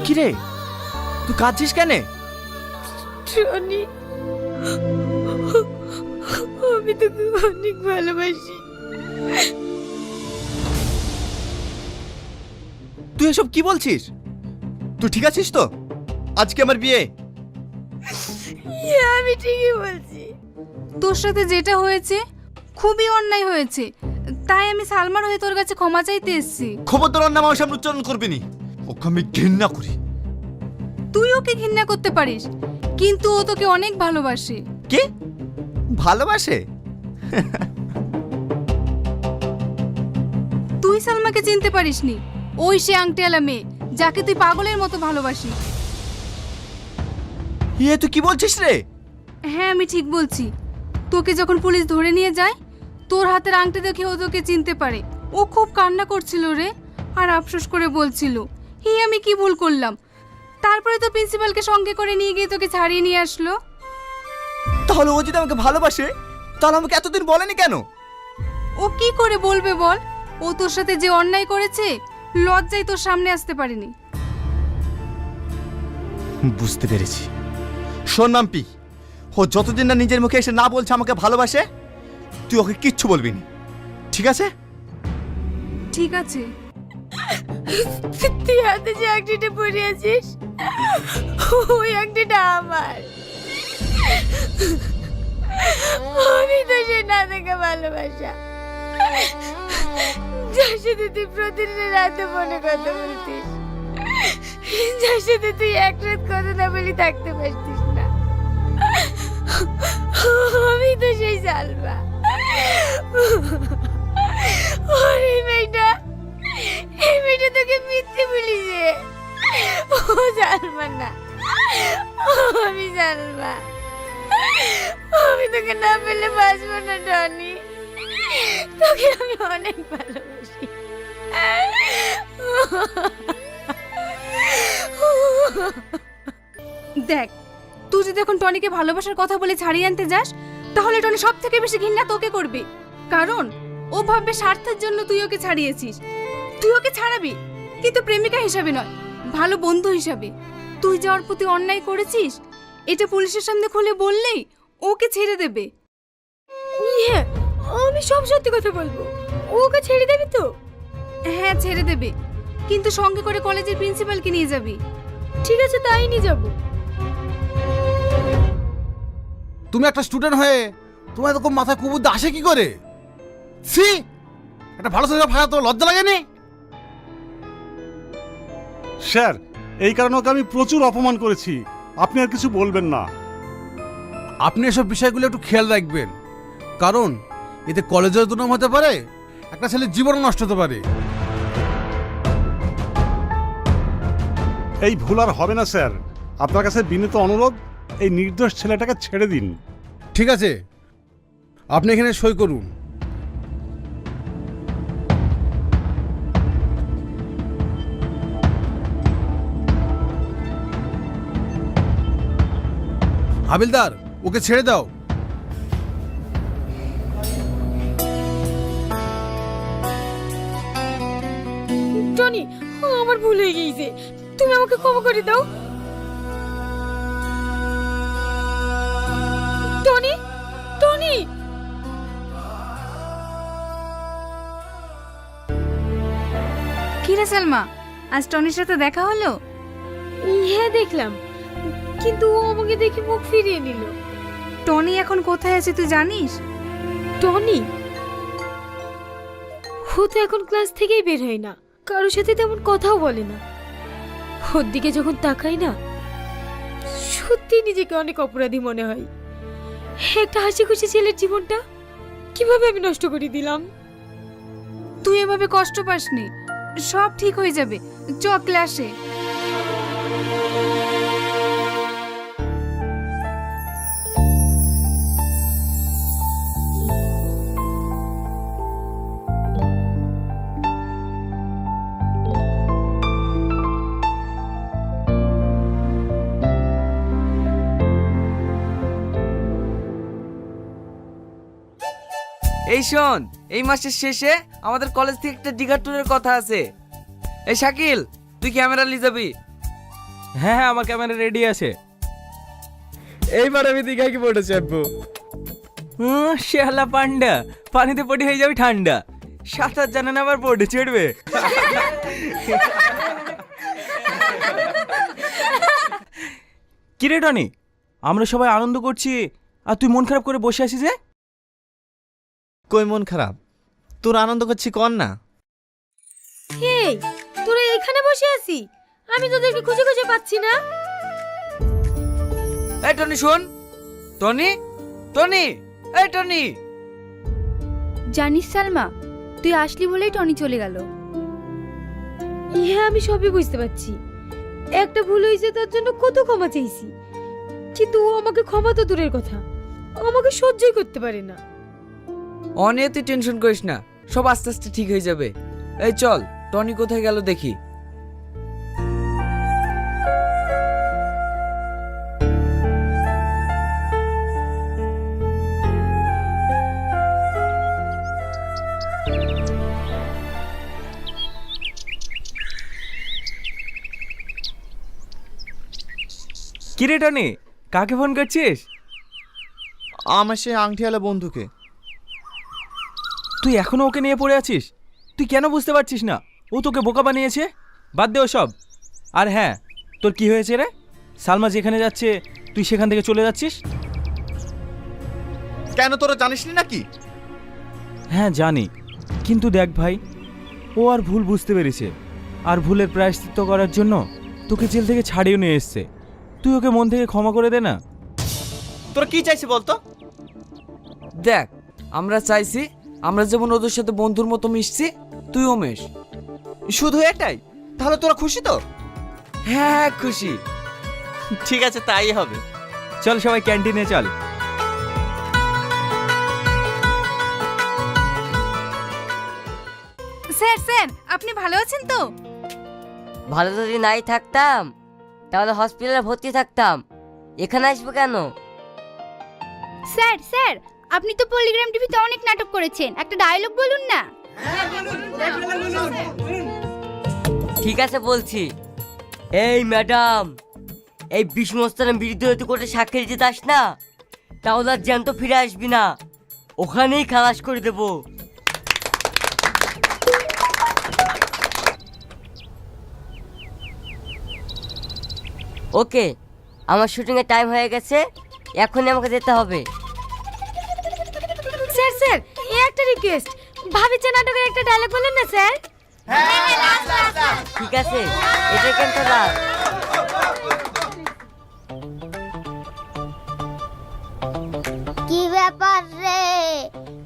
কিরে তুই কাঁদছিস কেন? টনি, আমি তোকে অনেক ভালোবাসি। তুই এসব কি বলছিস? তুই ঠিক আছিস তো? আজকে আমার বিয়ে। আমি ঠিকই বলছি। তোর সাথে যেটা হয়েছে খুবই অন্যায় হয়েছে, তাই আমি সালমার হয়ে তোর কাছে ক্ষমা চাইতে এসেছি। খবরদার ওর নাম আমার সামনে উচ্চারণ করবি নি। ওকে আমি ঘৃণা করি। তুই ওকে ঘৃণা করতে পারিস, কিন্তু ও তোকে অনেক ভালোবাসে। কি ভালোবাসে? তুই সালমাকে চিনতে পারিসনি। ওই সে আংটিওয়ালা মেয়ে যাকে তুই পাগলের মতো ভালোবাসিস। ইয়ে তুই কি বলছিস রে? হ্যাঁ, আমি ঠিক বলছি। তোকে যখন পুলিশ ধরে নিয়ে যায়, তোর হাতের আংটি দেখে ও তোকে চিনতে পারে। ও খুব কান্না করছিল রে, আর আফসোস করে বলছিল, হে আমি কি ভুল করলাম। তারপরে তো প্রিন্সিপালকে সঙ্গে করে নিয়ে গিয়ে তোকে ছাড়িয়ে নিয়ে আসলো। তাহলে ও যদি আমাকে ভালোবাসে তাহলে আমাকে এতদিন বলেনি কেন? ও কি করে বলবে বল? ও তোর সাথে যে অন্যায় করেছে, লজ্জায় তোর সামনে আসতে পারেনি। বুঝতে পেরেছি। শোন মাম্পি, ও যতদিন না নিজের মুখে এসে না বলছে আমাকে ভালোবাসে, তুই ওকে কিচ্ছু বলবি না, ঠিক আছে? ঠিক আছে। তুই হাতে যে আংটিটা পরে আছিস, ওই আংটিটা আমার। আমি তো সে না দেখে ভালোবাসা, যার সাথে তুই প্রতিদিন রাতে ফোনে কথা বলতিস, যার সাথে তুই এক রাত কথা না বলি থাকতে পারতিস না। আমি তো সেই সালমা। আর এই মেয়েটা তোকে মিথ্যে বলিছে। ও সালমা না, আমি সালমা। আমি তোকে না পেলে বাঁচবো না টনি। তোকে আমি অনেক ভালোবাসি। দেখ, তুই যদি এখন টনিকে ভালোবাসার কথা বলে ছাড়িয়ে আনতে যাস, তাহলে টনি সব থেকে বেশি ঘৃণা তোকে করবে। কারণ ও ভাববে স্বার্থের জন্য তুই ওকে ছাড়িয়েছিস। তুই ওকে ছাড়াবি, কিন্তু প্রেমিকা হিসাবে নয়, ভালো বন্ধু হিসাবে। তুই যাওয়ার প্রতি অন্যায় করেছিস, এটা পুলিশের সামনে খুলে বললেই ওকে ছেড়ে দেবে। হ্যাঁ, আমি সব সত্যি কথা বলবো। ওকে ছেড়ে দেবি তো? হ্যাঁ, ছেড়ে দেবে, কিন্তু সঙ্গে করে কলেজের প্রিন্সিপালকে নিয়ে যাবি। ঠিক আছে, তাই নিয়ে যাবো। তুমি একটা স্টুডেন্ট হয়ে তোমার এরকম মাথায় কুবুদ্ধি আসে কি করে? সি, একটা ভালো ছেলে ভাড়া তো লজ্জা লাগেনি? স্যার, এই কারণে ওকে আমি প্রচুর অপমান করেছি। আপনি আর কিছু বলবেন না। আপনি এসব বিষয়গুলো একটু খেয়াল রাখবেন, কারণ এতে কলেজের দুর্নাম হতে পারে, একটা ছেলের জীবনও নষ্ট হতে পারে। এই ভুল আর হবে না স্যার। আপনার কাছে বিনীত অনুরোধ, এই নির্দোষ ছেলেটাকে ছেড়ে দিন। ঠিক আছে, আপনি এখানে সই করুন। হাবিলদার, ওকে ছেড়ে দাও। টনি, আমার ভুল হয়ে গিয়েছে, তুমি আমাকে ক্ষমা করে দাও। Tony, Tony. কি রে সালমা, আজ টনির সাথে দেখা হলো? হ্যাঁ দেখলাম, কিন্তু ও আমাকে দেখে মুখ ফিরিয়ে নিল। টনি এখন কোথায় আছে তুই জানিস? টনি, ও তো এখন ক্লাস থেকেই বের হয় না, কারোর সাথে তেমন কথাও বলে না। ওর দিকে যখন তাকাই না, সত্যি নিজেকে অনেক অপরাধী মনে হয়। একটা হাসি খুশি ছেলের জীবনটা কিভাবে আমি নষ্ট করে দিলাম। তুই এভাবে কষ্ট পাসনি, সব ঠিক হয়ে যাবে। চ ক্লাসে। এই শোন, এই মাসের শেষে আমাদের কলেজ থেকে একটা দীঘা ট্যুরের কথা আছে। এই শাকিল, তুই ক্যামেরা নিয়ে যাবি। হ্যাঁ হ্যাঁ, আমার ক্যামেরা রেডি আছে। এইবার আমি দীঘায় কি ফটো চাপবো? শেহালা পান্ডা, পানিতে পড়ে হয়ে যাবে ঠান্ডা। সাঁতার জানে না, আবার পড়ে চড়বে। কিরে টনি, আমরা সবাই আনন্দ করছি আর তুই মন খারাপ করে বসে আছিস যে? কই মন খারাপ? তোর আনন্দ করছি কর না। এই তোরা এখানে বসে আছি, আমি তোদেরকে খুঁজে খুঁজে পাচ্ছি না। এই টনি শোন, টনি টনি, এই টনি। জানিস সালমা, তুই আসলি বলেই টনি চলে গেল। হ্যাঁ আমি সবই বুঝতে পারছি, একটা ভুল হয়েছে তার জন্য কত ক্ষমা চাইছি, কিন্তু ও আমাকে ক্ষমা তো দূরের কথা, আমাকে সহ্যই করতে পারে না। অনেক তুই টেনশন করিস না, সব আস্তে আস্তে ঠিক হয়ে যাবে। এই চল, টনি কোথায় গেল দেখি। কিরে টনি, কাকে ফোন করছিস? আমার সেই আংটিওয়ালা বন্ধুকে। তুই এখনো ওকে নিয়ে পড়ে আছিস? তুই কেন বুঝতে পারছিস না ও তোকে বোকা বানিয়েছে? বাদ দে সব। আর হ্যাঁ, তোর কি হয়েছে রে? সালমা যেখানে যাচ্ছে তুই সেখান থেকে চলে যাচ্ছিস? কেন তোরা জানিস নি নাকি? হ্যাঁ জানি, কিন্তু দেখ ভাই, ও আর ভুল বুঝতে পেরেছে, আর ভুলের প্রায়শ্চিত্ত করার জন্য তোকে জেল থেকে ছাড়িয়ে নিয়ে এসছে। তুই ওকে মন থেকে ক্ষমা করে দে না। তোরা কি চাইছিস বলতো? দেখ, আমরা চাইছি আমরা যেমন ওদের সাথে বন্ধুর মতো মিশছি, তুইও মেশ। শুধু এটাই? তাহলে তোরা খুশি তো? হ্যাঁ খুশি। ঠিক আছে, তাই হবে। চল সবাই ক্যান্টিনে চল। স্যার স্যার, আপনি ভালো আছেন তো? ভালো যদি নাই থাকতাম তাহলে হসপিটালে ভর্তি থাকতাম, এখানে আসবো কেন? স্যার স্যার, আপনি তো পলিগ্রাম টিভিতে অনেক নাটক করেছেন, একটা ডায়লগ বলুন না। ঠিক আছে বলছি। এই ম্যাডাম, এই বিষ্ণু মস্তানের বিরুদ্ধে যদি কোর্টে সাক্ষী দিতে যাস না, তাহলে আর জ্যান্ত ফিরে আসবি না, ওখানেই খালাস করে দেবো। ওকে, আমার শুটিংয়ের টাইম হয়ে গেছে, এখনই আমাকে যেতে হবে। স্যার স্যার, এই একটা রিকোয়েস্ট, ভাবিছে নাটকের একটা ডায়লগ বলেন না স্যার। ঠিক আছে, এটা কেন তোলা? কি ব্যাপার রে?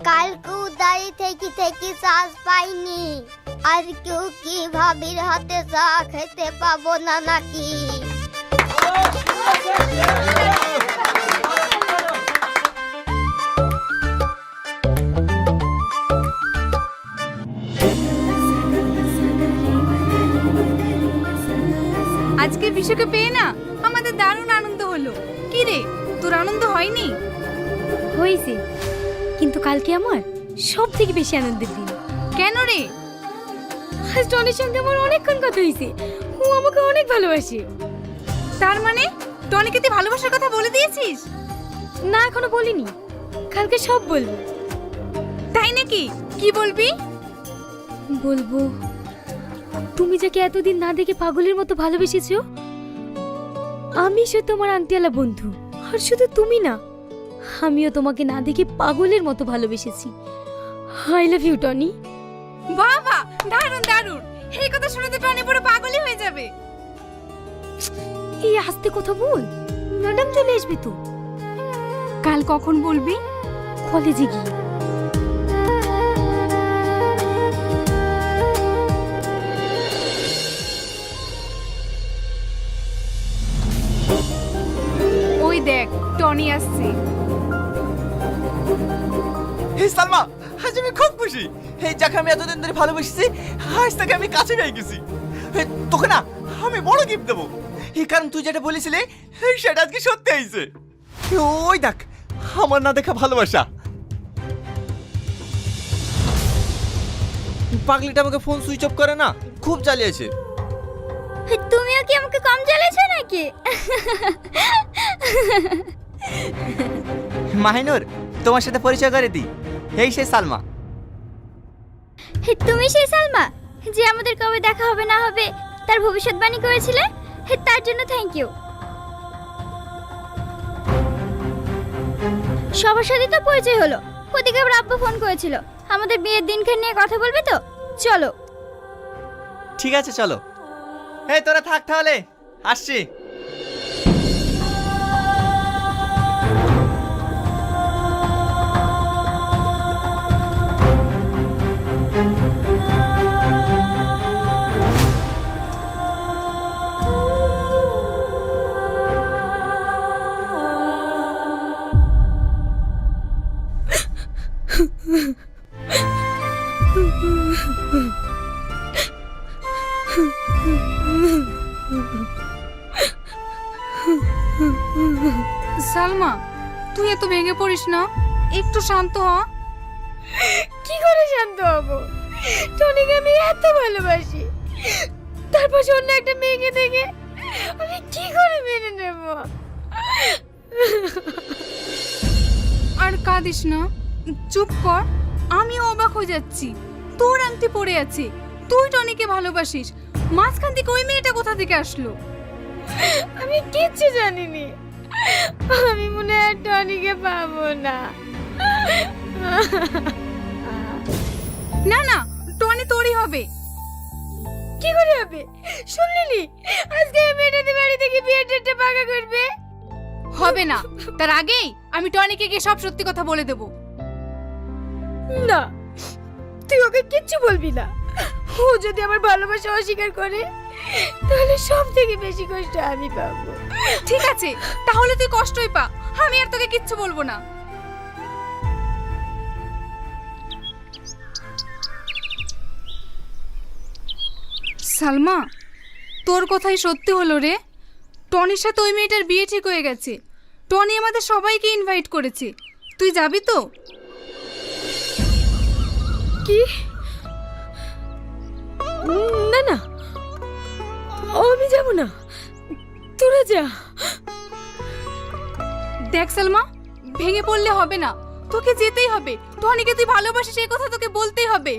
কালকে উদারি থেকে থেকে শ্বাস পাইনি, আর কেউ কি ভাবির হাতে চা খেতে পাবো না নাকি? আজকে বিশুকে পেয়ে না আমাদের দারুণ আনন্দ হলো। কি রে, তোর আনন্দ হয়নি? হয়েছে, কিন্তু কালকে আমার সব থেকে বেশি আনন্দের দিন। কেন রে? আজ টনির সঙ্গে আমার অনেকক্ষণ কথা হয়েছে, ও আমাকে অনেক ভালোবাসে। তার মানে টনিকে তুই ভালোবাসার কথা বলে দিয়েছিস? না, এখনো বলিনি, কালকে সব বলবো। তাই নাকি? কি বলবি? বলবো তুমি যাকে এতদিন না দেখে পাগলের মতো ভালোবেসেছো, আমি সে তোমার আংটিওয়ালা বন্ধু। আর শুধু তুমি না, আমিও তোমাকে না দেখে পাগলের মতো ভালোবেসেছি। I love you Tony. বাবা, দারুণ দারুণ, এই কথা শুনে তো টনি পুরো পাগলই হয়ে যাবে। এই আস্তে কথা বল, ম্যাডাম চলে আসবে তো। কাল কখন বলবি? কলেজে গিয়ে। ওই দেখ, টনি আসছে। হে সালমা, আজ আমি খুব খুশি। এই যাকে আমি এতদিন ধরে ভালোবেসেছি, আজ তাকে আমি কাছে পেয়ে গেছি। তোকে না আমি বড় গিফট দেবো, এই কারণ তুই যেটা বলেছিলি সেটা আজকে সত্যি হয়েছে। ওই দেখ, আমার না দেখা ভালোবাসা। পাগলিটা আমাকে ফোন সুইচ অফ করে না, খুব জ্বালিয়েছে। তুমিও কি আমাকে কম জ্বালিয়েছো নাকি? নাকি? মাহিনুর, তোমার সাথে পরিচয় করে দিই, এই সে সালমা। তুমি সেই সালমা যে আমাদের কবে দেখা হবে না হবে তার ভবিষ্যৎবাণী করেছিলে? তার জন্য থ্যাংক ইউ। সবার সাথে তো পরিচয় হলো, ওদিকে আবার আব্বু ফোন করেছিল আমাদের বিয়ের দিনখান নিয়ে কথা বলবে তো। চলো। ঠিক আছে চলো। এই তোরা থাক তাহলে, আসছি। সালমা, তুই এত ভেঙে পড়িস না, একটু শান্ত হ। কি করে শান্ত হব? টনিকে আমি এত ভালোবাসি, তারপর অন্য একটা মেয়েকে দেখে আমি কি করে মেনে নেব? আর কাঁদিস না, চুপ কর। আমি অবাক হয়ে যাচ্ছি, তোর আংটি পড়ে আছে, তুই টনিকে ভালোবাসিস, মাঝখান থেকে ওই মেয়েটা কোথা থেকে আসলো? আমি কিচ্ছু জানিনি। আমি মনে হয় টনিকে পাবো না। না না, টনি তোরই হবে। কি করে হবে? শুনলি আজকে মেয়েটাদের বাড়ি থেকে বিয়ের ডেটটা পাকা করবে। হবে না, তার আগেই আমি টনিকে গিয়ে সব সত্যি কথা বলে দেব। না, তুই ওকে কিচ্ছু বলবি না। ও যদি আমার ভালোবাসা অস্বীকার করে তাহলে সব থেকে বেশি কষ্ট আমি পাবো। ঠিক আছে, তাহলে তুই কষ্টই পা, আমি আর তোকে কিচ্ছু বলবো না। সালমা, তোর কথাই সত্যি হলো রে। টনির সাথে ওই মেয়েটার বিয়ে ঠিক হয়ে গেছে। টনি আমাদের সবাইকে ইনভাইট করেছে, তুই যাবি তো? কি? না না, আমি যাব না, তোরা যা। দেখ সালমা, ভেঙে পড়লে হবে না, তোকে যেতেই হবে। টনিকে তুই ভালোবাসিস এই কথা তোকে বলতেই হবে,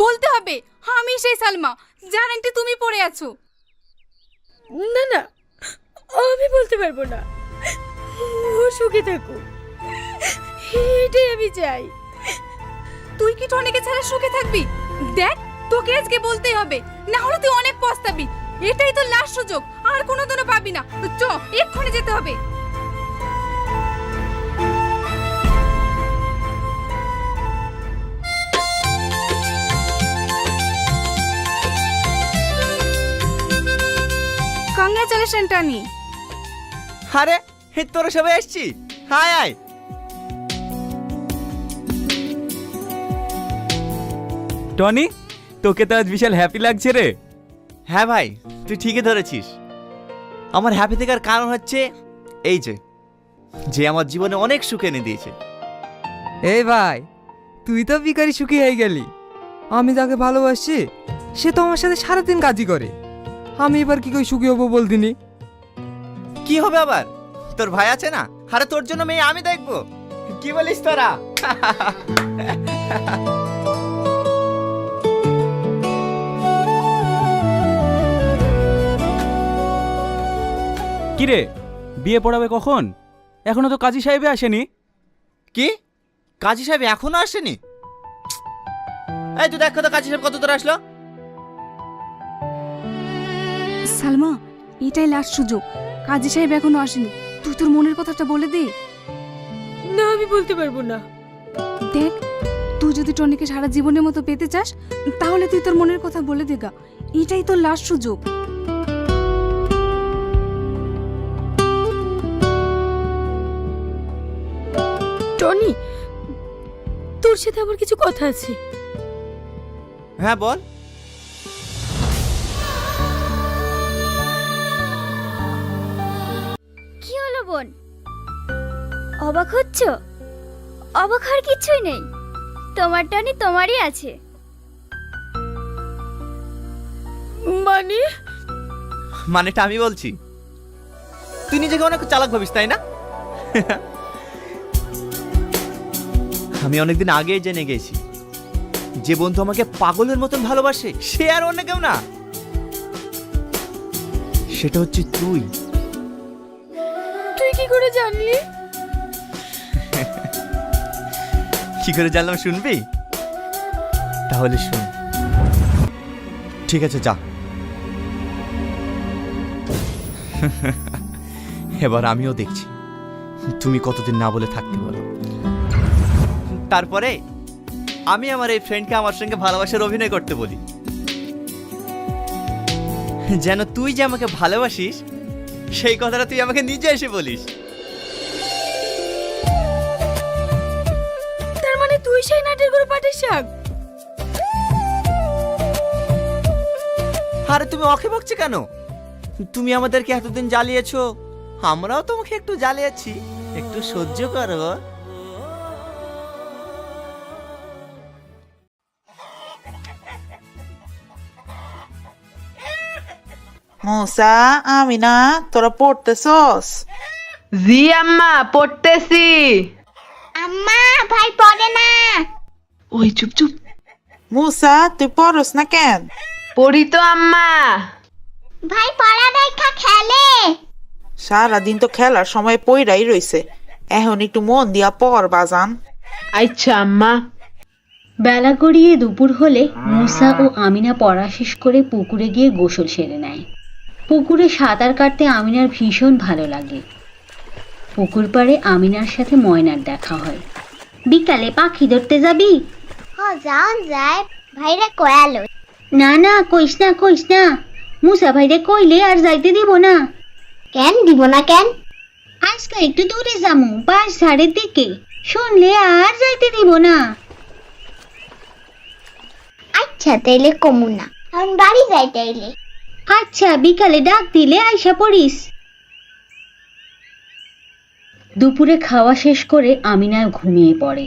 বলতে হবে আমি সেই সালমা যার আংটি তুমি পরে আছো। না না, আমি বলতে পারবো না। ও সুখে থাকুক, এটাই আমি চাই। তুই কি টনিকে ছাড়া সুখে থাকবি? দেখ, তোকে আজকে বলতেই হবে, না হলে তুই অনেক পস্তাবি। এটাই তো লাস্ট সুযোগ, আর কোনোদিনও পাবি না। চ, এক্ষুনি যেতে হবে। Congratulation Tony. আরে তোরা সবাই এসছি, হাই আয়। টনি, তোকে তো আজ বিশাল হ্যাপি লাগছে রে। হ্যাঁ ভাই, তুই ঠিকই ধরেছিস। আমার হ্যাপি থাকার কারণ হচ্ছে এই যে আমার জীবনে অনেক সুখ এনে দিয়েছে। এই ভাই, তুই তো বিকারি সুখী হয়ে গেলি। আমি যাকে ভালোবাসি সে তো আমার সাথে সারাদিন কাজই করে, আমি এবার কি করে সুখী হবো বলদিনি? কি হবে আবার? তোর ভাই আছে না, আরে তোর জন্য মেয়ে আমি দেখবো। কি বলিস তোরা? কিরে, বিয়ে পড়াবে কখন? এখনো তো কাজী সাহেবে আসেনি। কি? কাজী সাহেব এখনো আসেনি? এই তুই দেখো তো কাজী সাহেব কত দূর আসলো। সালমা, এটাই লাস্ট সুযোগ, কাজী সাহেব এখনো আসেনি, তুই তোর মনের কথাটা বলে দে। না, আমি বলতে পারবো না। দেখ, তুই যদি টনিকে সারা জীবনের মতো পেতে চাস তাহলে তুই তোর মনের কথা বলে দেগা, এটাই তোর লাস্ট সুযোগ। টনি, তোর সাথে আমার কিছু কথা আছে। হ্যাঁ বল। কি হলো বোন, অবাক হচ্ছ? অবাক হওয়ার কিছুই নেই, তোমার টনি তোমারই আছে। মানে? মানেটা আমি বলছি। তুই নিজেকে অনেক চালাক ভাবিস তাই না? আমি অনেকদিন আগেই জেনে গেছি যে বন্ধু আমাকে পাগলের মতন ভালোবাসে সে আর অন্য কেউ না, সেটা হচ্ছে তুই। তুই কি করে জানলি? কি করে জানলাম শুনবি? তাহলে শুন। ঠিক আছে যা। এবার আমিও দেখছি তুমি কতদিন না বলে থাকতে পারো। তারপরে আমি আমার এই ফ্রেন্ডকে আমার সঙ্গে ভালোবাসার অভিনয় করতে বলি, যেন তুই যে আমাকে ভালোবাসিস সেই কথাটা তুই আমাকে নিজে এসে বলিস। তার মানে তুই সেই নাটের গরু পাটের শাক? আরে তুমি ওকে বকছো কেন? তুমি আমাদেরকে এতদিন জ্বালিয়েছো, আমরাও তোমাকে একটু জ্বালিয়েছি, একটু সহ্য করো। মুসা, আমিনা, তোরা পড়তেছস? জি আম্মা, পড়তেছি। আম্মা ভাই পড়ে না। ওই চুপ চুপ। মুসা, তুই পড়স না কেন? পড়ি তো আম্মা। ভাই পড়া দেখা খেলে। সারাদিন তো খেলার সময় পইরাই রইছে, এখন একটু মন দিয়া পড় বাজান। আচ্ছা আম্মা। বেলা গড়িয়ে দুপুর হলে মুসা ও আমিনা পড়া শেষ করে পুকুরে গিয়ে গোসল সেরে নেয়। পুকুরে সাঁতার কাটতে আমিনার ভীষণ ভালো লাগে। পুকুর পাড়ে আমিনার সাথে ময়নার দেখা হয়। বিকালে পাখি ধরতে যাবি? যাও যায়, ভাইরা কয়ালো। না না, কইস না কইস না, মুসা ভাইরে কইলে আর যাইতে দিব না। কেন দিব না কেন? আজকে একটু দূরে যামু, বাস ঝাড়ের দিকে, শুনলে আর যাইতে দিব না। আচ্ছা তাইলে কমু না, এখন বাড়ি যাই তাইলে। আচ্ছা, বিকালে ডাক দিলে আইসা পড়িস। দুপুরে খাওয়া শেষ করে আমিনা ঘুমিয়ে পড়ে।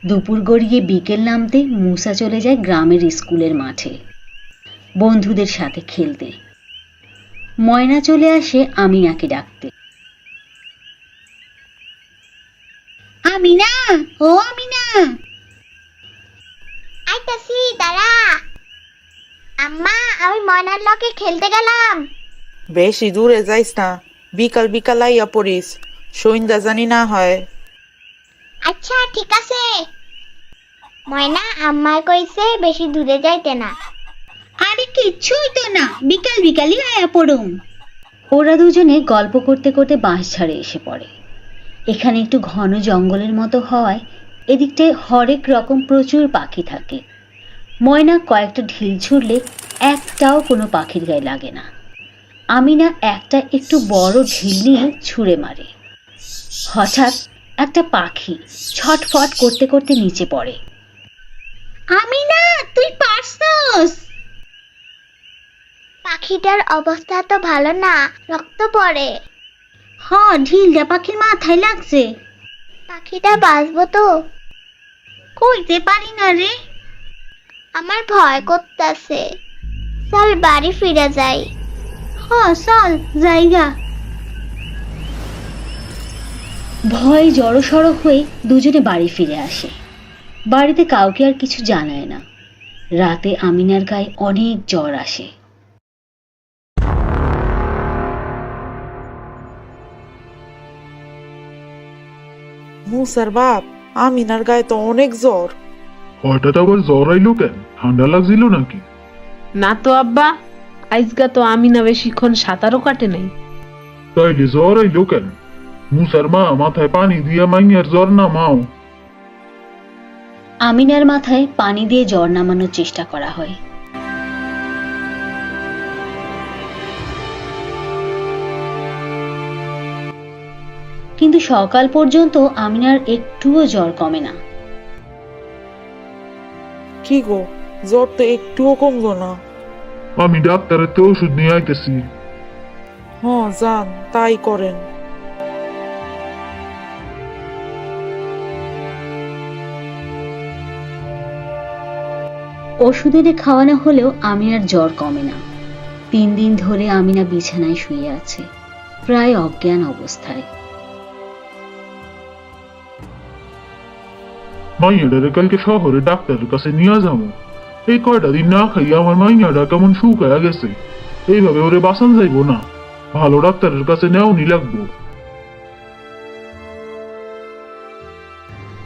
দুপুর গড়িয়ে বিকেল নামতে মুসা চলে যায় গ্রামের স্কুলের মাঠে বন্ধুদের সাথে খেলতে। ময়না চলে আসে আমিনাকে ডাকতে। আমিনা, ও আমিনা। আইতাছি, দাঁড়া। আম্মা, আমি ময়নার লগে খেলতে গেলাম। বেশি দূরে যাইস না, বিকাল বিকাল আইয়া পড়িস, সন্ধ্যা জানি না হয়। আচ্ছা ঠিক আছে। ময়না আম্মায় কইছে বেশি দূরে যাইতে না। আরে কিচ্ছুই তো না, বিকাল বিকালই আয়া পড়ুম। ওরা দুজনে গল্প করতে করতে বাঁশঝাড়ে এসে পড়ে। এখানে একটু ঘন জঙ্গলের মতো হওয়ায় এদিকটায় হরেক রকম প্রচুর পাখি থাকে। ময়না কয়েকটা ঢিল ছুড়লে একটাও কোনো পাখির গায়ে লাগে না। আমিনা একটা একটু বড় ঢিল নিয়ে ছুঁড়ে মারে। হঠাৎ একটা পাখি ছটফট করতে করতে নিচে পড়ে। আমিনা, তুই পারছস? পাখিটার অবস্থা তো ভালো না, রক্ত পড়ে। হ্যাঁ, ঢিলটা পাখির মাথায় লাগছে। পাখিটা বাঁচবো তো? কইতে পারি না রে। আমার ভয় করতেছে, চল বাড়ি ফিরে যাই। হ্যাঁ চল, জায়গা। ভয় জড়সড় হয়ে দুজনে বাড়ি ফিরে আসে। বাড়িতে কাউকে আর কিছু জানায় না। রাতে আমিনার গায়ে অনেক জ্বর আসে। মুসার বাপ, আমিনার গায়ে তো অনেক জ্বর। হঠাৎ আবার জ্বর আইলো কেন? ঠান্ডা লাগছিল নাকি? না তো আব্বা, আজকা তো আমি না বেশিক্ষণ সাঁতারও কাটে নাই। তাইলে জ্বর আইলো কেন? মুসার মা মাথায় পানি দিয়া মাইয়ার জ্বর নামাও। আমিনার মাথায় পানি দিয়ে জ্বর নামানোর চেষ্টা করা হয়। কিন্তু সকাল পর্যন্ত আমিনার একটুও জ্বর কমে না। কি গো, জ্বর তো একটুও কমলো না। আমি ডাক্তারের তো ওষুধ নিয়ে আইতেছি। হ্যাঁ যান, তাই করেন। ওষুধ এনে খাওয়ানো হলেও আমিনার জ্বর কমে না। 3 দিন ধরে আমিনা বিছানায় শুয়ে আছে। প্রায় অজ্ঞান অবস্থায়। মাইয়াডারে কালকে শহরে ডাক্তারের কাছে নিয়ে যাবো। এই কয়টা দিন না খাইয়া আমার মাইয়াডা কেমন শুকায়া গেছে। এইভাবে ওরে বাঁচান যাইবো না, ভালো ডাক্তারের কাছে নেওয়ানি লাগবো।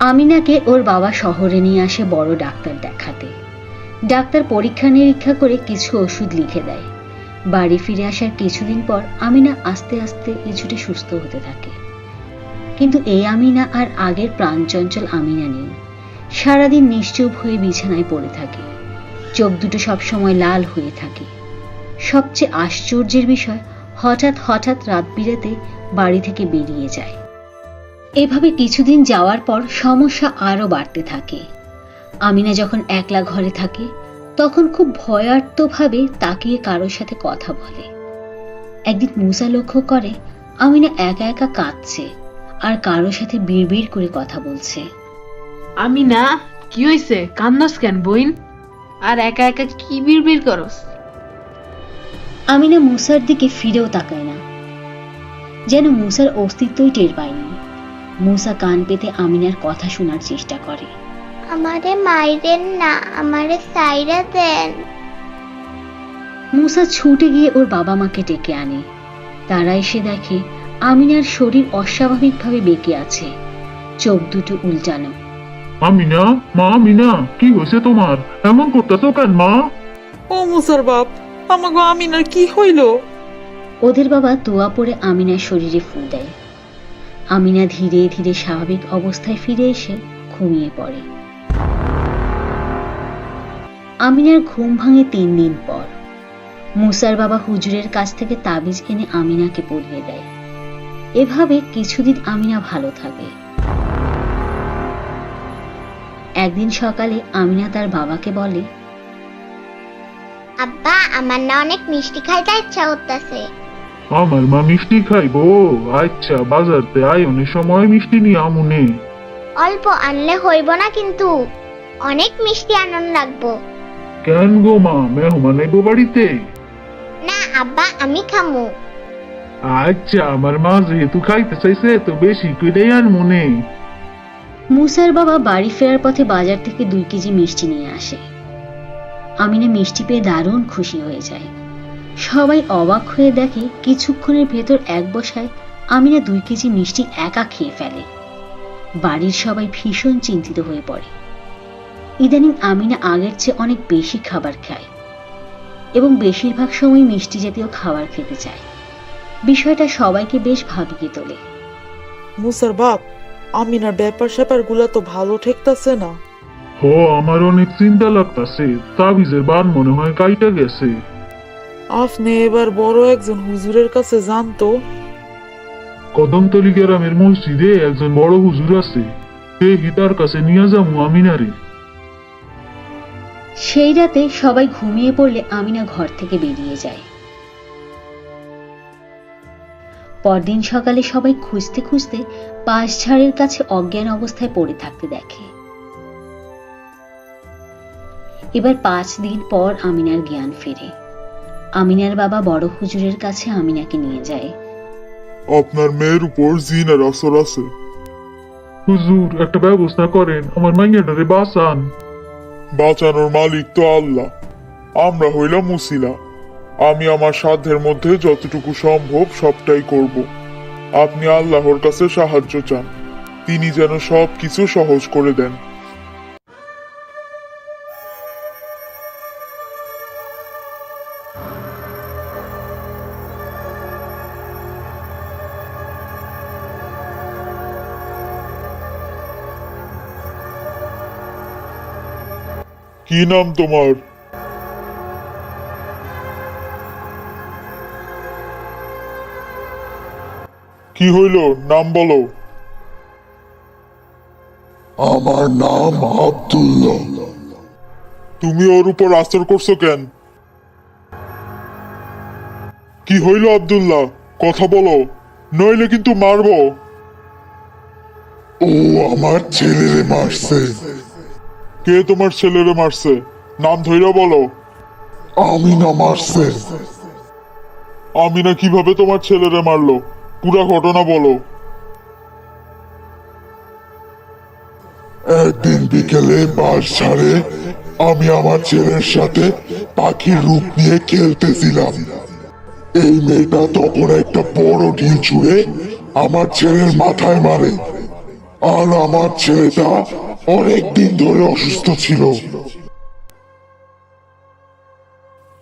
আমিনাকে ওর বাবা শহরে নিয়ে আসে বড় ডাক্তার দেখাতে। ডাক্তার পরীক্ষা নিরীক্ষা করে কিছু ওষুধ লিখে দেয়। বাড়ি ফিরে আসার কিছুদিন পর আমিনা আস্তে আস্তে কিছুটা সুস্থ হতে থাকে। কিন্তু এই আমিনা আর আগের প্রাণচঞ্চল আমিনা নেই। সারাদিন নিশ্চুপ হয়ে বিছানায় পড়ে থাকে, চোখ দুটো সবসময় লাল হয়ে থাকে। সবচেয়ে আশ্চর্যের বিষয়, হঠাৎ হঠাৎ রাত বিরেতে বাড়ি থেকে বেরিয়ে যায়। এভাবে কিছুদিন যাওয়ার পর সমস্যা আরো বাড়তে থাকে। আমিনা যখন একলা ঘরে থাকে তখন খুব ভয়ার্তভাবে তাকিয়ে কারোর সাথে কথা বলে। একদিন মুসা লক্ষ্য করে আমিনা একা একা কাঁদছে আর কারোর সাথে বিড়বিড় করে কথা বলছে। আমিনা, কি হইছে? কান্দস কেন বইন? আর একা একা কি বিড়বিড় করস? আমিনা মুসার দিকে ফিরেও তাকায় না, যেন মুসার অস্তিত্বই টের পায়নি। মুসা কান পেতে আমিনার কথা শোনার চেষ্টা করে। আমারে মাইরেন না, আমারে সাইরা দেন। মুসা ছুটে গিয়ে ওর বাবা মাকে ডেকে আনে। তারা এসে দেখে আমিনার শরীর অস্বাভাবিকভাবে বেঁকে আছে, চোখ দুটো উল্টানো। আমিনা, মা আমিনা, কি হয়েছে তোমার? এমন করতেছো কেন মা? ও মুসার বাপ, আমাগো আমিনার কি হইল? ওদের বাবা দোয়া পড়ে আমিনার শরীরে ফু দেয়। আমিনা ধীরে ধীরে স্বাভাবিক অবস্থায় ফিরে এসে ঘুমিয়ে পড়ে। আমিনার ঘুম ভাঙে 3 দিন পর। মুসার বাবা হুজুরের কাছ থেকে তাবিজ এনে আমিনাকে পরিয়ে দেয়। এভাবে কিছুদিন আমিনা ভালো থাকে। একদিন সকালে আমিনা তার বাবাকে বলে, আব্বা, আমার না অনেক মিষ্টি খাইতে ইচ্ছা করতেছে। আমার মা মিষ্টি খাইবো? আচ্ছা, বাজারতে আয়োনের সময় মিষ্টি নিয়ে আমুনে। অল্প আনলে হইব না, কিন্তু অনেক মিষ্টি আনন লাগবো। কেন গো মা, মেহমান আইবো বাড়িতে? না আব্বা, আমি খামু। আচ্ছা, আমার মা যেহেতু খাইতে চাইছে তো বেশি করে আর মনে। মুসার বাবা বাড়ি ফেরার পথে বাজার থেকে 2 কেজি মিষ্টি নিয়ে আসে। আমিনা মিষ্টি পেয়ে দারুণ খুশি হয়ে যায়। সবাই অবাক হয়ে দেখে কিছুক্ষণের ভেতর এক বসায় আমিনা 2 কেজি মিষ্টি একা খেয়ে ফেলে। বাড়ির সবাই ভীষণ চিন্তিত হয়ে পড়ে। ইদানিং আমিনা আগের চেয়ে অনেক বেশি খাবার খায় এবং বেশিরভাগ সময় মিষ্টি জাতীয় খাবার খেতে চায়। বিষয়টা সবাইকে বেশ ভাবিয়ে তোলে। মুসার বাপ, আমিনার ব্যাপার স্যাপার গুলা তো ভালো ঠেকতাছে না। হ, আমার অনেক চিন্তা লাগতাছে। তাবিজের বান মনে হয় কাইটা গেছে। আপনি এবার বড় একজন হুজুরের কাছে জানতো। কদমতলী গ্রামের মসজিদে একজন বড় হুজুর আছে, সেই তার কাছে নিয়ে যাবো আমিনারে। সেই রাতে সবাই ঘুমিয়ে পড়লে আমিনা ঘর থেকে বেরিয়ে যায়। পরদিন সকালে সবাই খুঁজতে খুঁজতে পাশঝাড়ের কাছে অজ্ঞান অবস্থায় পড়ে থাকতে দেখে। এবার 5 দিন পর আমিনার জ্ঞান ফেরে। আমিনার বাবা বড় হুজুরের কাছে আমিনাকে নিয়ে যায়। আপনার মেয়ের উপর জিনের আসর আছে। হুজুর, একটা ব্যবস্থা করেন, আমার মাইয়াটারে বাঁচান। বাঁচানোর মালিক তো আল্লাহ, আমরা হইলাম মুসিলা। আমি আমার সাধ্যের মধ্যে যতটুকু সম্ভব সবটাই করব। আপনি আল্লাহর কাছে সাহায্য চান, তিনি যেন সব কিছু সহজ করে দেন। কি নাম তোমার? কি হইল, নাম বলো। আমার নাম আব্দুল্লাহ। তুমি ওর উপর আসর করছো কেন? কি হইল আব্দুল্লাহ, কথা বলো, নইলে কিন্তু মারবো। ও আমার ছেলেরে মারছে। কে তোমার ছেলেরে মারছে? নাম ধইরা বলো। আমিনা মারছে। আমিনা কিভাবে তোমার ছেলেরে মারলো, পুরো ঘটনা বলো। একদিন বিকেলে বাস ছাড়ে আমি আমার ছেলের সাথে পাখির রূপ নিয়ে খেলতেছিলাম। এই মেয়েটা তখন একটা বড় ঢিল ছুঁড়ে আমার ছেলের মাথায় মারে, আর আমার ছেলেটা অনেক দিন ধরে অসুস্থ ছিল।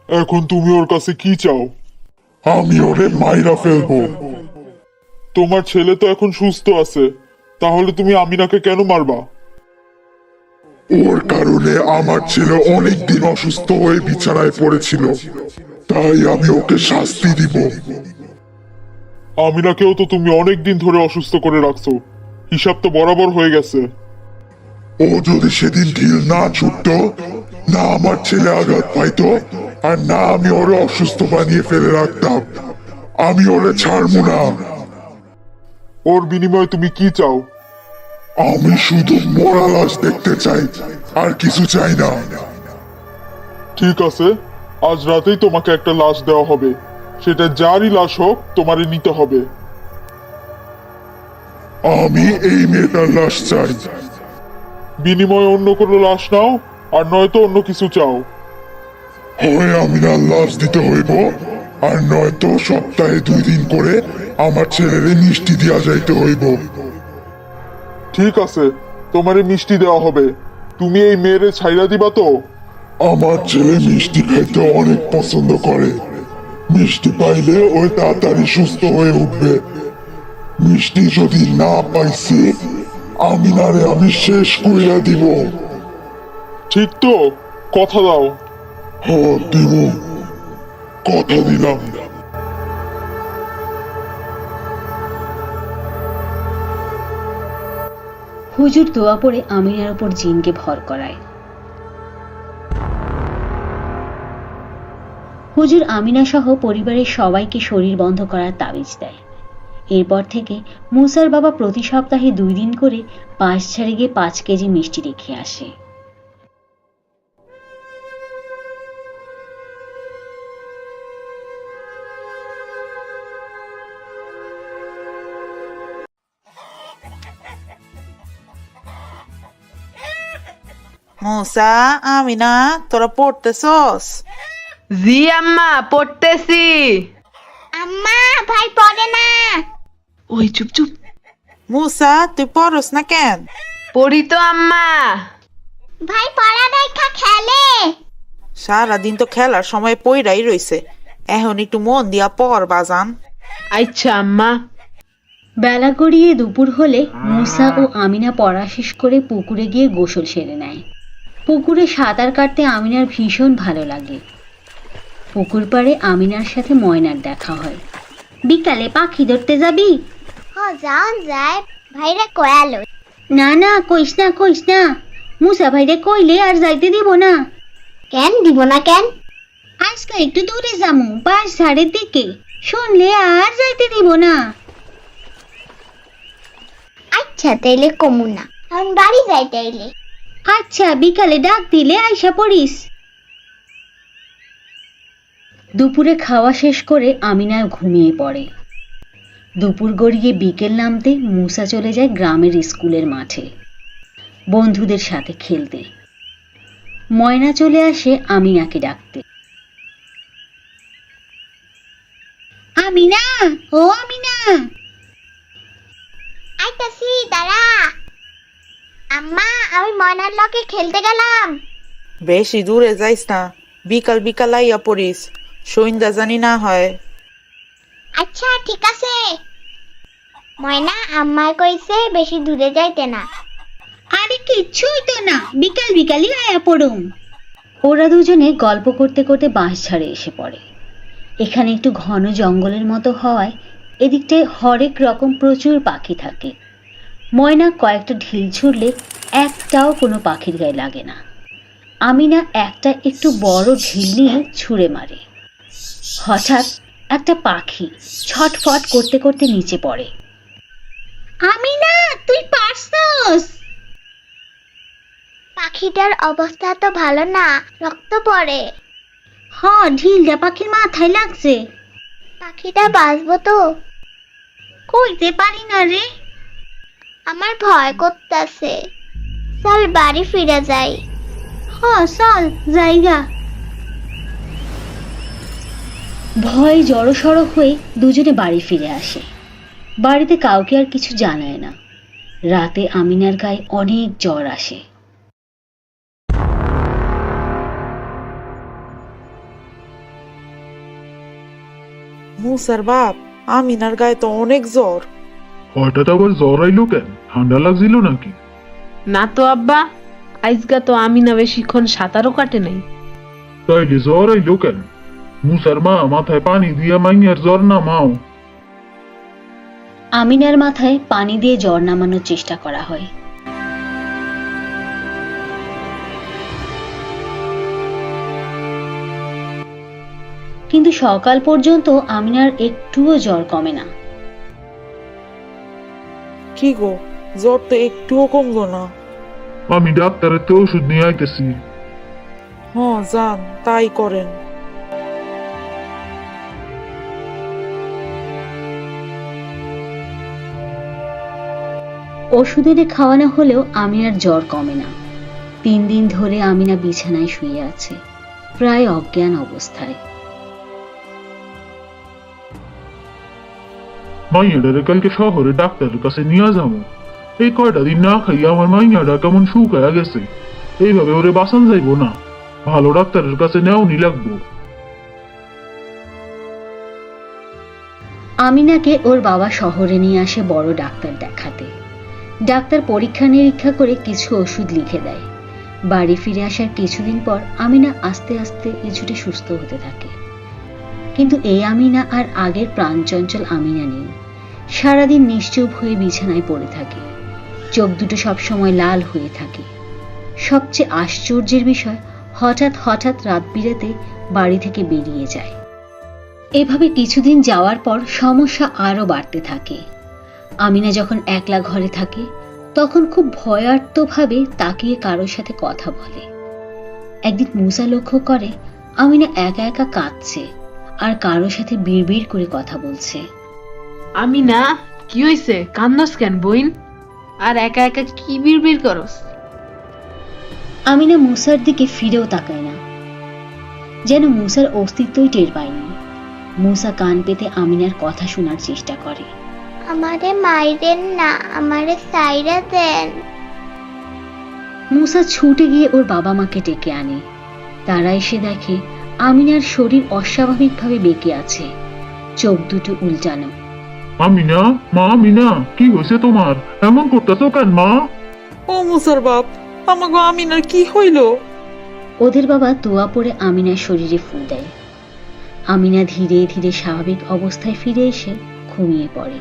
এখন তুমি ওর কাছে কি চাও? আমি ওরে মাইরা ফেলবো। তোমার ছেলে তো এখন সুস্থ আছে, তাহলে তুমি আমিনাকে কেন মারবা? ওর কারণে আমার ছেলে অনেক দিন অসুস্থ হয়ে বিছানায় পড়েছিল, তাই আমি ওকে শাস্তি দিব। আমিনাকেও তো তুমি অনেক দিন ধরে অসুস্থ করে রাখছো, হিসাব তো বরাবর হয়ে গেছে। ও যদি সেদিন ঢিল না ছুটত, না আমার ছেলে আঘাত পাইতো, আর না আমি ওরে অসুস্থ বানিয়ে ফেলে রাখতাম, আমি ওরে ছাড়বো না। ওর বিনিময়ে তুমি কি চাও? আমি শুধু মরা লাশ দেখতে চাই, আর কিছু চাই না। ঠিক আছে, আজ রাতেই তোমাকে একটা লাশ দেওয়া হবে, সেটা যারই লাশ হোক তোমারই নিতে হবে। আমি এই মেয়েটার লাশ চাই। বিনিময়ে অন্য কোনো লাশ নাও, আর নয়তো অন্য কিছু চাও। হয় আমিনার লাশ দিতে হইব, আর নয়তো সপ্তাহে 2 দিন করে আমার ছেলেরে মিষ্টি দিয়া যাইতে হইব। ঠিক আছে, তোমারে মিষ্টি দেওয়া হবে। তুমি এই মেয়েরে ছাইরা দিবা তো? আমার ছেলে মিষ্টি খাইতে অনেক পছন্দ করে, মিষ্টি পাইলে ওই তাড়াতাড়ি সুস্থ হয়ে উঠবে। মিষ্টি যদি না পাইছি, আমিনারে আমি শেষ কইরা দিব। ঠিক তো? কথা দাও। দিব, কথা দিলাম। হুজুর দোয়া পড়ে আমিনার উপর জিনকে ভর করায়। হুজুর আমিনা সহ পরিবারের সবাইকে শরীর বন্ধ করার তাবিজ দেয়। এরপর থেকে মুসার বাবা প্রতি সপ্তাহে 2 দিন করে পাশ ছাড়ে গিয়ে 5 কেজি মিষ্টি রেখে আসে। মুসা, আমিনা, তোরা পড়তেছস? জি আম্মা, পড়তেছি। আম্মা, ভাই পড়ে না। ওই চুপ চুপ। মুসা, তুই পড়স না কেন? পড়ি তো আম্মা। ভাই পড়া দেখা খেলে। সারাদিন তো খেলার সময় পইরাই রইছে, এখন একটু মন দিয়া পড় বাজান। আচ্ছা আম্মা। বেলা গড়িয়ে দুপুর হলে মুসা ও আমিনা পড়া শেষ করে পুকুরে গিয়ে গোসল সেরে নেয়। পুকুরে সাঁতার কাটতে আমিনার ভীষণ ভালো লাগে। পুকুর পাড়ে আমিনার সাথে ময়নার দেখা হয়। বিকালে পাখি ধরতে যাবি? যাও যায়, ভাইরা কয়ালো। না না, কইস না কইস না, মুসা ভাইরে কইলে আর যাইতে দিব না। কেন দিব না কেন? আজকে একটু দূরে যামু, 5:30 দিকে, শুনলে আর যাইতে দিব না। আচ্ছা তাইলে কমু না, এখন বাড়ি যাই তাইলে। আচ্ছা, বিকালে ডাক দিলে আইসা পড়িস। দুপুরে খাওয়া শেষ করে আমিনা ঘুমিয়ে পড়ে। দুপুর গড়িয়ে বিকেল নামতে মুসা চলে যায় গ্রামের স্কুলের মাঠে বন্ধুদের সাথে খেলতে। ময়না চলে আসে আমিনাকে ডাকতে। আমিনা, ও আমিনা। আইতাছি, দাঁড়া। আম্মা, আমি ময়নার লগে খেলতে গেলাম। বেশি দূরে যাইস না, বিকাল বিকাল আইয়া পড়িস, সন্ধ্যা জানি না হয়। আচ্ছা ঠিক আছে। ময়না আম্মা কইছে বেশি দূরে যাইতে না। আরে কিচ্ছুই তো না, বিকাল বিকালই আয়া পড়ুম। ওরা দুজনে গল্প করতে করতে বাঁশঝাড়ে এসে পড়ে। এখানে একটু ঘন জঙ্গলের মতো হওয়ায় এদিকটায় হরেক রকম প্রচুর পাখি থাকে। ময়না কয়েকটা ঢিল ছুড়লে একটাও কোনো পাখির গায়ে লাগে না। আমিনা একটা একটু বড় ঢিল নিয়ে ছুঁড়ে মারে। হঠাৎ একটা পাখি ছটফট করতে করতে নিচে পড়ে। আমিনা, তুই পারছস? পাখিটার অবস্থা তো ভালো না, রক্ত পড়ে। হ, ঢিলটা পাখির মাথায় লাগছে। পাখিটা বাঁচবো তো? কইতে পারি না রে। আমার ভয় করতেছে, চল বাড়ি ফিরে যাই। হ চল জায়গা। ভয় জড়সড় হয়ে দুজনে বাড়ি ফিরে আসে। বাড়িতে কাউকে আর কিছু জানায় না। রাতে আমিনার গায়ে অনেক জ্বর আসে। মুসার বাপ, আমিনার গায়ে তো অনেক জ্বর। হঠাৎ আবার জ্বর আইলো কেন? ঠান্ডা লাগছিল নাকি? না তো আব্বা, আজকা তো আমি না বেশিক্ষণ সাঁতারও কাটে নাই। তাইলে জ্বর আইলো কেন? মুসার মা মাথায় পানি দিয়া মাইয়ার জ্বর নামাও। আমিনার মাথায় পানি দিয়ে জ্বর নামানোর চেষ্টা করা হয়। কিন্তু সকাল পর্যন্ত আমিনার একটুও জ্বর কমে না। কি গো, জ্বর তো একটুও কমলো না। আমি ডাক্তারের তো ওষুধ নিয়ে আইতেছি। হ্যাঁ যান, তাই করেন। ওষুধ এনে খাওয়ানো হলেও আমিনার জ্বর কমে না। 3 দিন ধরে আমিনা বিছানায় শুয়ে আছে, প্রায় অজ্ঞান অবস্থায়। মাইয়াডারে কালকে শহরে ডাক্তারের কাছে নিয়ে যাবো। এই কয়টা দিন না খাইয়া আমার মাইয়াডা কেমন শুকায়া গেছে। এইভাবে ওরে বাঁচান যাইবো না, ভালো ডাক্তারের কাছে নেওয়ানি লাগবো। আমিনাকে ওর বাবা শহরে নিয়ে আসে বড় ডাক্তার দেখাতে। ডাক্তার পরীক্ষা নিরীক্ষা করে কিছু ওষুধ লিখে দেয়। বাড়ি ফিরে আসার কিছুদিন পর আমিনা আস্তে আস্তে কিছুটা সুস্থ হতে থাকে। কিন্তু এই আমিনা আর আগের প্রাণচঞ্চল আমিনা নেই। সারাদিন নিশ্চুপ হয়ে বিছানায় পড়ে থাকে, চোখ দুটো সবসময় লাল হয়ে থাকে। সবচেয়ে আশ্চর্যের বিষয়, হঠাৎ হঠাৎ রাত বিরেতে বাড়ি থেকে বেরিয়ে যায়। এভাবে কিছুদিন যাওয়ার পর সমস্যা আরো বাড়তে থাকে। আমিনা যখন একলা ঘরে থাকে তখন খুব ভয়ার্তভাবে তাকিয়ে কারোর সাথে কথা বলে। একদিন মুসা লক্ষ্য করে আমিনা একা একা কাঁদছে আর কারোর সাথে বিড়বিড় করে কথা বলছে। আমি না, কি হইছে? কান্দস কেন বইন? আর একা একা কি বিড়বিড় করস? আমিনা মুসার দিকে ফিরেও তাকায় না, যেন মুসার অস্তিত্বই টের পায়নি। মুসা কান পেতে আমিনার কথা শোনার চেষ্টা করে। আমারে মাইরেন না, আমারে সাইরা দেন। মুসা ছুটে গিয়ে ওর বাবা মাকে ডেকে আনে। তারা এসে দেখে আমিনার শরীর অস্বাভাবিকভাবে বেঁকে আছে, চোখ দুটো উল্টানো। আমিনা, মা আমিনা, কি হয়েছে তোমার? এমন করতেছো কেন মা? ও মুসার বাপ, আমাগো আমিনার কি হইল? ওদের বাবা দোয়া পড়ে আমিনার শরীরে ফু দেয়। আমিনা ধীরে ধীরে স্বাভাবিক অবস্থায় ফিরে এসে ঘুমিয়ে পড়ে।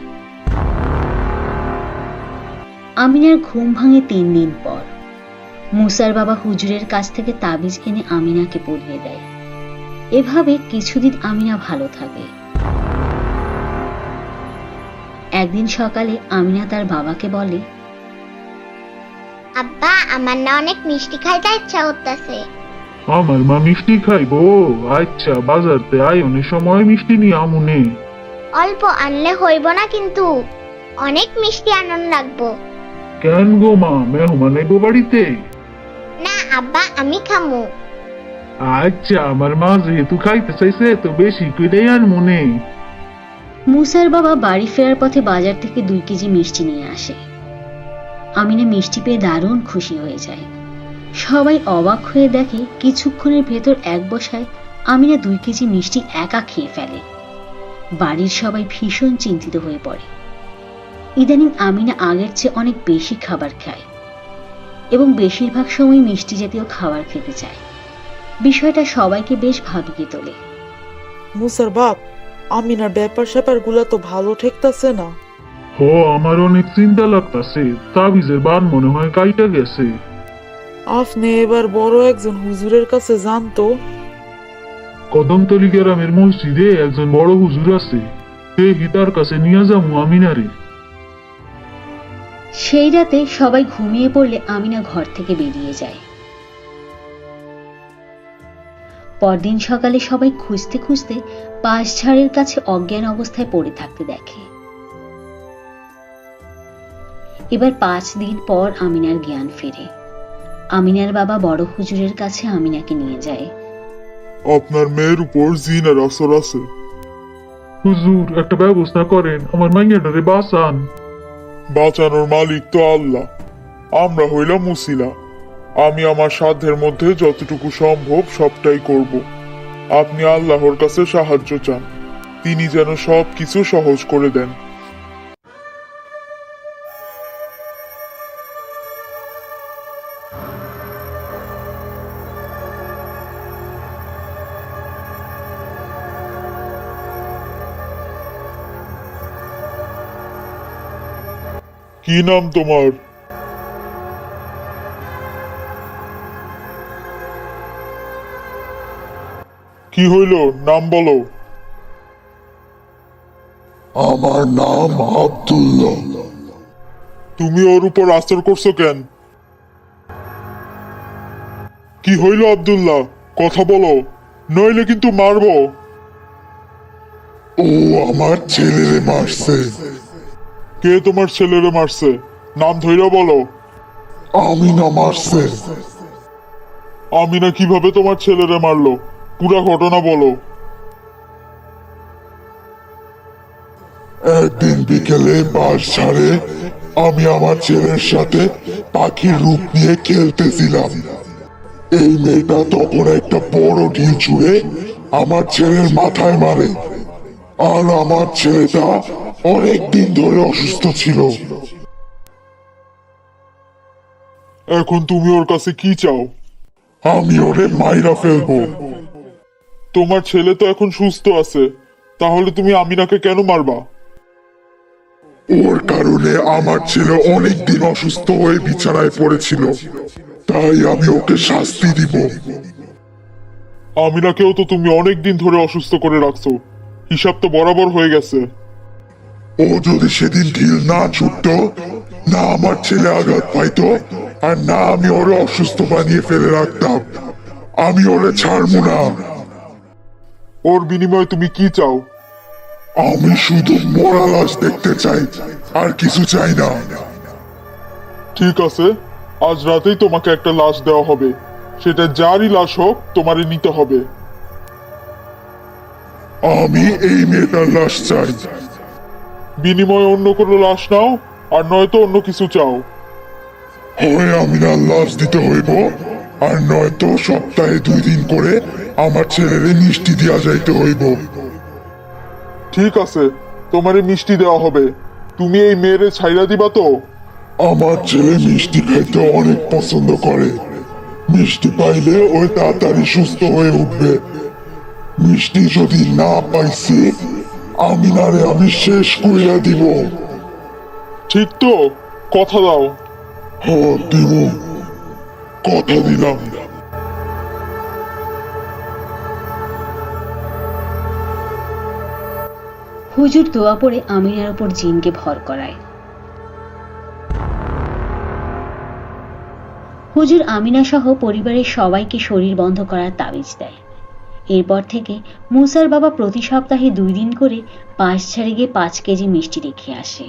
আমিনার ঘুম ভাঙে 3 দিন পর। মুসার বাবা হুজুরের কাছ থেকে তাবিজ এনে আমিনাকে পরিয়ে দেয়। এভাবে কিছুদিন আমিনা ভালো থাকে। একদিন সকালে আমিনা তার বাবাকে বলে, আব্বা, আমার না অনেক মিষ্টি খাইতে ইচ্ছা করতেছে। আমার মা মিষ্টি খাইবো? আচ্ছা, বাজারতে আয়োনের সময় মিষ্টি নিয়ে আমুনে। অল্প আনলে হইব না, কিন্তু অনেক মিষ্টি আনন লাগবো। কেন গো মা, মেহমান আইবো বাড়িতে? না আব্বা, আমি খামু। আচ্ছা, আমার মা যেহেতু খাইতে চাইছে তো বেশি করে আর মনে। মুসার বাবা বাড়ি ফেরার পথে বাজার থেকে 2 কেজি মিষ্টি নিয়ে আসে। আমিনা মিষ্টি পেয়ে দারুণ খুশি হয়ে যায়। সবাই অবাক হয়ে দেখে কিছুক্ষণের ভেতর এক বসায় আমিনা 2 কেজি মিষ্টি একা খেয়ে ফেলে। বাড়ির সবাই ভীষণ চিন্তিত হয়ে পড়ে। ইদানিং আমিনা আগের চেয়ে অনেক বেশি খাবার খায় এবং বেশিরভাগ সময় মিষ্টি জাতীয় খাবার খেতে চায়। বিষয়টা সবাইকে বেশ ভাবিয়ে তোলে। মুসার বাপ, আমিনার ব্যাপার স্যাপার গুলা তো ভালো ঠেকতাছে না। হ, আমার অনেক চিন্তা লাগতাছে। তাবিজের বান মনে হয় কাইটা গেছে। আপনি এবার বড় একজন হুজুরের কাছে জানতো। কদমতলী গ্রামের মসজিদে একজন বড় হুজুর আছে, সেই তার কাছে নিয়ে যাবো আমিনারে। সেই রাতে সবাই ঘুমিয়ে পড়লে আমিনা ঘর থেকে বেরিয়ে যায়। পরদিন সকালে সবাই খুঁজতে খুঁজতে বাঁশঝাড়ের কাছে অজ্ঞান অবস্থায় পড়ে থাকতে দেখে। এবার 5 দিন পর আমিনার জ্ঞান ফেরে। আমিনার বাবা বড় হুজুরের কাছে আমিনাকে নিয়ে যায়। আপনার মেয়ের উপর জিনের আসর আছে। হুজুর, একটা ব্যবস্থা করেন, আমার মাইয়াটারে বাঁচান। বাঁচানোর মালিক তো আল্লাহ, আমরা হইলাম মুসিলা। আমি আমার সাধ্যের মধ্যে যতটুকু সম্ভব সবটাই করব। আপনি আল্লাহর কাছে সাহায্য চান, তিনি যেন সব কিছু সহজ করে দেন। কি নাম তোমার? কি হইল, নাম বলো। আমার নাম আব্দুল্লাহ। তুমি ওর উপর আসর করছো কেন? কি হইল আব্দুল্লাহ, কথা বলো, নইলে কিন্তু মারবো। ও আমার ছেলেরে মারছে। কে তোমার ছেলেরে মারছে? নাম ধইরা বলো। আমিনা মারছে। আমিনা কিভাবে তোমার ছেলেরে মারলো, পুরা ঘটনা বলো। একদিন বিকেলে বাঁশঝাড়ে আমি আমার ছেলের সাথে পাখির রূপ নিয়ে খেলতেছিলাম। এই মেয়েটা তখন একটা বড় ঢিল ছুঁড়ে আমার ছেলের মাথায় মারে। আর আমার ছেলেটা অনেকদিন ধরে অসুস্থ ছিল। এখন তুমি ওর কাছে কি চাও? আমি ওরে মাইরা ফেলবো। তোমার ছেলে তো এখন সুস্থ আছে, তাহলে তুমি আমিনাকে কেন মারবা? ওর কারণে আমার ছেলে অনেকদিন অসুস্থ হয়ে বিছানায় পড়েছিল, তাই আমি ওকে শাস্তি দিব। আমিনাকেও তো তুমি অনেকদিন ধরে অসুস্থ করে রাখছো, হিসাব তো বরাবর হয়ে গেছে। ও যদি সেদিন ঢিল না ছুটত, না আমার ছেলে আঘাত পাইতো, আর না আমি ওরে অসুস্থ বানিয়ে ফেলে রাখতাম, আমি ওরে ছাড়বো না। ওর বিনিময়ে তুমি কি চাও? আমি শুধু মরা লাশ দেখতে চাই, আর কিছু চাই না। ঠিক আছে, আজ রাতেই তোমাকে একটা লাশ দেওয়া হবে, সেটা যারই লাশ হোক তোমারই নিতে হবে। আমি এই মেয়েটার লাশ চাই। বিনিময়ে অন্য কোনো লাশ নাও, আর নয়তো অন্য কিছু চাও। হয় আমিনার লাশ দিতে হইব, আর নয়তো সপ্তাহে 2 দিন করে আমার ছেলেরে মিষ্টি দিয়া যাইতে হইব। ঠিক আছে, তোমারে মিষ্টি দেওয়া হবে। তুমি এই মেয়েরে ছাইরা দিবা তো? আমার ছেলে মিষ্টি খাইতে অনেক পছন্দ করে। মিষ্টি পাইলে ওই তাড়াতাড়ি সুস্থ হয়ে উঠবে। মিষ্টি যদি না পাইছি, আমিনারে আমি শেষ কইরা দিব। ঠিক তো? কথা দাও। দিব, কথা দিলাম। হুজুর দোয়া পড়ে আমিনার উপর জিনকে ভর করায়। হুজুর আমিনা সহ পরিবারের সবাইকে শরীর বন্ধ করার তাবিজ দেয়। এরপর থেকে মুসার বাবা প্রতি সপ্তাহে 2 দিন করে বাঁশঝাড়ে গিয়ে 5 কেজি মিষ্টি রেখে আসে।